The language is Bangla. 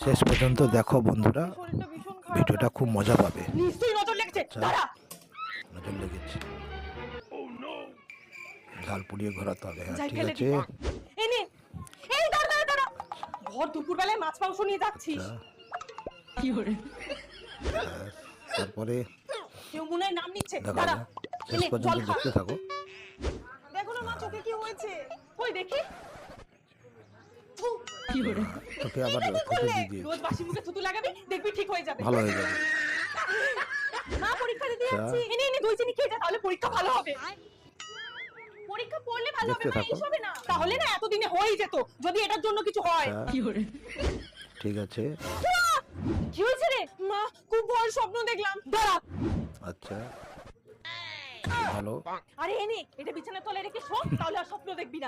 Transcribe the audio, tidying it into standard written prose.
শেষ পর্যন্ত দেখো বন্ধুরা, শরীরটা ভীষণ খারাপ ভিডিওটা লাগছে। খুব মজা পাবে। নিশ্চয়ই নজর লেগেছে। আচ্ছা। দাঁড়া। নজর লেগেছে, ঝাল পুড়িয়ে ঘোরাতে হবে। হ্যাঁ, যাই ঠিক ফেলে আছে। দিই। এই নে। এই দাঁড়া দাঁড়া দাঁড়া। ভর দুপুরবেলায় মাছ মাংস নিয়ে যাচ্ছিস। আচ্ছা, কি করে? তারপরে কেউ মনে হয় নাম নিচ্ছে। দেখা দাঁড়া। যাক, শেষ এনে পর্যন্ত জল খা। দেখতে থাকো। দেখো না মা চোখে কি হয়েছে। কই দেখি। থু, কি করে? তোকে আবার এটা কি থুতু করলে? দিয়ে দিয়েছে, রোজ বাসি মুখে থুতু লাগাবি, দেখবি ঠিক হয়ে যাবে। ভালো হয়ে যাবে। মা পরীক্ষা দিতে আচ্ছা। যাচ্ছি। এনে এনে দই চিনি খেয়ে যা, তাহলে পরীক্ষা ভালো হবে। পরীক্ষা পড়লে ভালো হবে, দেখতে মা থাকো। এইসবে না। তাহলে না এতদিনে হয়েই যেত, যদি এটার জন্য কিছু হয়। আচ্ছা। কি করে? ঠিক আছে। কি হয়েছে রে? মা খুব ভয় স্বপ্ন দেখলাম। দাঁড়া। আচ্ছা, ভালো। আরে এনে এটা বিছানার তলায় রেখে শো, তাহলে আর স্বপ্ন দেখবি না।